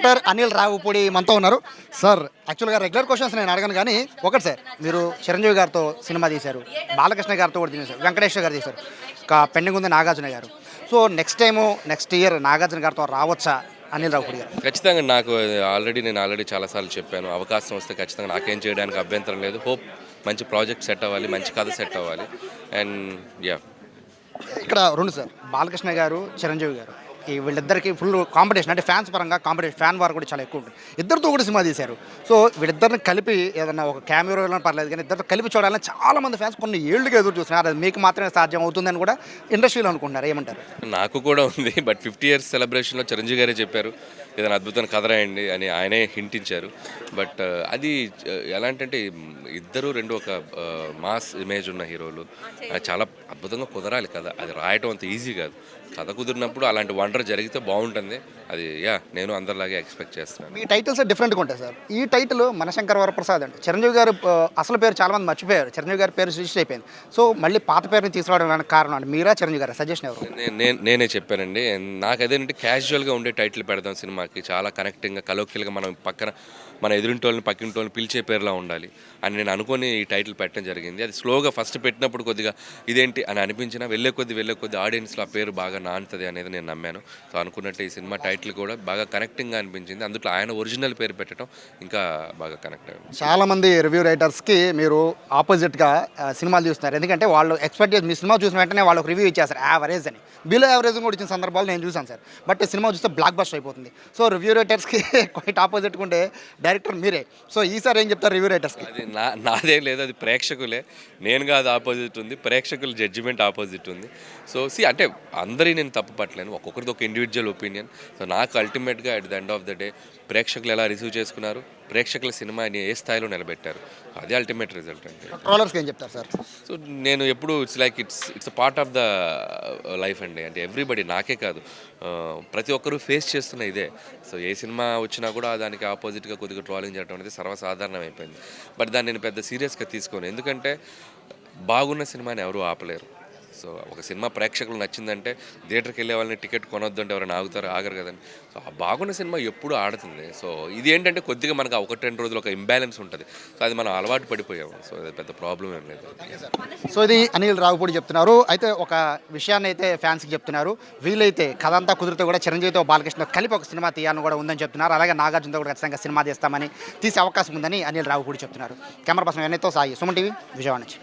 Director Anil Ravipudi మనతో ఉన్నారు. Sir యాక్చువల్గా రెగ్యులర్ క్వశ్చన్స్ నేను అడగను కానీ ఒకటి సార్, మీరు చిరంజీవి గారితో సినిమా తీశారు, బాలకృష్ణ గారితో కూడా తీశారు, వెంకటేశ్వర గారు తీశారు, ఇంకా పెండింగ్ ఉంది నాగార్జున గారు. సో నెక్స్ట్ ఇయర్ నాగార్జున గారితో రావచ్చా అనిల్ రావుపూడి గారు? ఖచ్చితంగా నాకు నేను ఆల్రెడీ చాలాసార్లు చెప్పాను, అవకాశం వస్తే ఖచ్చితంగా నాకేం చేయడానికి అభ్యంతరం లేదు. హోప్ మంచి ప్రాజెక్ట్ సెట్ అవ్వాలి, మంచి కథ సెట్ అవ్వాలి. అండ్ యా, ఇక్కడ రెండు సార్, బాలకృష్ణ గారు, చిరంజీవి గారు, ఈ వీళ్ళిద్దరికి ఫుల్ కాంపిటీషన్, అంటే ఫ్యాన్స్ పరంగా కాంపిటీషన్, ఫ్యాన్ వార్ కూడా చాలా ఎక్కువ ఉంటుంది. ఇద్దరితో కూడా సినిమా తీశారు. సో వీళ్ళిద్దరిని కలిపి ఏదన్నా ఒక కెమెరాలో పర్లేదు కానీ ఇద్దరితో కలిపి చూడాలని చాలా మంది ఫ్యాన్స్ కొన్ని ఏళ్ళుగా ఎదురు చూస్తున్నారు. అది మీకు మాత్రమే సాధ్యం అవుతుందని కూడా ఇండస్ట్రీలో అనుకుంటున్నారు. ఏమంటారు? నాకు కూడా ఉంది. బట్ 50 years సెలబ్రేషన్లో చిరంజీవి గారే చెప్పారు ఏదైనా అద్భుతమైన కథ రాయండి అని, ఆయనే హింట్ ఇచ్చారు. బట్ అది ఎలాంటంటే ఇద్దరు రెండు ఒక మాస్ ఇమేజ్ ఉన్న హీరోలు, అది చాలా అద్భుతంగా కుదరాలి కదా. అది రాయటం అంత ఈజీ కాదు. కథ కుదిరినప్పుడు అలాంటి వండర్ జరిగితే బాగుంటుంది. అది నేను అందరిలాగే ఎక్స్పెక్ట్ చేస్తున్నాను. మీ టైటిల్స్ డిఫరెంట్గా ఉంటాయి సార్. ఈ టైటిల్ మనశంకర్ వరప్రసాద్ అండి. చిరంజీవి గారు అసలు పేరు చాలామంది మర్చిపోయారు. చిరంజీవి గారి పేరు రిజిస్టర్ అయిపోయింది. సో మళ్ళీ పాత పేరుని తీసుకురావడానికి కారణం అంటే మీరా, చిరంజీవి గారు సజెషన్ ఎవరు? నేనే చెప్పానండి. నాకు అదేంటే క్యాజువల్గా ఉండే టైటిల్ పెడదాం సినిమాకి, చాలా కనెక్టింగ్గా కలోక్యల్గా మనం పక్కన మన ఎదురింటోళ్ళని పక్కింటోళ్ళని పిలిచే పేరులా ఉండాలి అని నేను అనుకొని ఈ టైటిల్ పెట్టడం జరిగింది. అది స్లోగా ఫస్ట్ పెట్టినప్పుడు కొద్దిగా ఇదేంటి అని అనిపించినా వెళ్ళే కొద్ది ఆడియన్స్లో ఆ పేరు బాగా నానుతుంది అనేది నేను నమ్మాను. సో అనుకున్నట్టు ఈ సినిమా టైటిల్ కూడా బాగా కనెక్టింగ్గా అనిపించింది. అందులో ఆయన ఒరిజినల్ పేరు పెట్టడం ఇంకా బాగా కనెక్ట్ అయ్యింది. చాలామంది రివ్యూ రైటర్స్కి మీరు ఆపోజిట్గా సినిమాలు చూస్తున్నారు. ఎందుకంటే వాళ్ళు ఎక్స్పెక్ట్ చేసి మీ సినిమా చూసిన వెంటనే వాళ్ళకి రివ్యూ ఇచ్చేస్తారు యావరేజ్ అని. బిలో యావరేజ్ కూడా ఇచ్చిన సందర్భాలు నేను చూసాను సార్. బట్ సినిమా చూస్తే బ్లాక్ బస్టర్ అయిపోతుంది. సో రివ్యూ రైటర్స్కి క్వైట్ ఆపోజిట్గా ఉండే డైరెక్టర్ మీరే. సో ఈసారి ఏం చెప్తారు రివ్యూ రైటర్స్కి? అది నాదేం లేదు, అది ప్రేక్షకులే. నేను కాదు ఆపోజిట్ ఉంది, ప్రేక్షకుల జడ్జిమెంట్ ఆపోజిట్ ఉంది. సో అంటే అందరి నేను తప్పు పట్టలేను, ఒక్కొక్కరిది ఒక ఇండివిజువల్ ఒపీనియన్. సో నాకు అల్టిమేట్గా at the end of the day ప్రేక్షకులు ఎలా రిసీవ్ చేసుకున్నారు, ప్రేక్షకుల సినిమాని ఏ స్థాయిలో నిలబెట్టారు, అది అల్టిమేట్ రిజల్ట్ అండి. ట్రోలర్స్కి ఏం చెప్తారు సార్? సో నేను ఎప్పుడు it's part of the life అండి. అంటే ఎవ్రీబడి, నాకే కాదు, ప్రతి ఒక్కరూ ఫేస్ చేస్తున్న ఇదే. సో ఏ సినిమా వచ్చినా కూడా దానికి ఆపోజిట్గా కొద్దిగా ట్రోలింగ్ చేయడం అనేది సర్వసాధారణం అయిపోయింది. బట్ దాన్ని నేను పెద్ద సీరియస్గా తీసుకోను, ఎందుకంటే బాగున్న సినిమాని ఎవరూ ఆపలేరు. సో ఒక సినిమా ప్రేక్షకులు నచ్చిందంటే థియేటర్కి వెళ్ళే వాళ్ళని టికెట్ కొనొద్దు అంటే ఎవరైనా ఆగరు కదండి. సో ఆ బాగున్న సినిమా ఎప్పుడు ఆడుతుంది. సో ఇది ఏంటంటే కొద్దిగా మనకు 1-2 రోజులు ఒక ఇంబ్యాలెన్స్ ఉంటుంది. సో అది మనం అలవాటు పడిపోయాము. సో అది పెద్ద ప్రాబ్లం ఏం లేదు. సో ఇది అనిల్ రావుపూడి చెప్తున్నారు. అయితే ఒక విషయాన్ని అయితే ఫ్యాన్స్కి చెప్తున్నారు, వీలైతే కథ అంతా కుదిరితే కూడా చిరంజీవితో బాలకృష్ణ కలిపి ఒక సినిమా తీయాలని కూడా ఉందని చెప్తున్నారు. అలాగే నాగార్జునతో కూడా ఖచ్చితంగా సినిమా తీస్తామని, తీసే అవకాశం ఉందని అనిల్ రావుపూడి చెప్తున్నారు. కెమెరా పర్సన్ ఎన్నైతో సాయి, సుమన్ టీవీ, విజయవాడ నుంచి.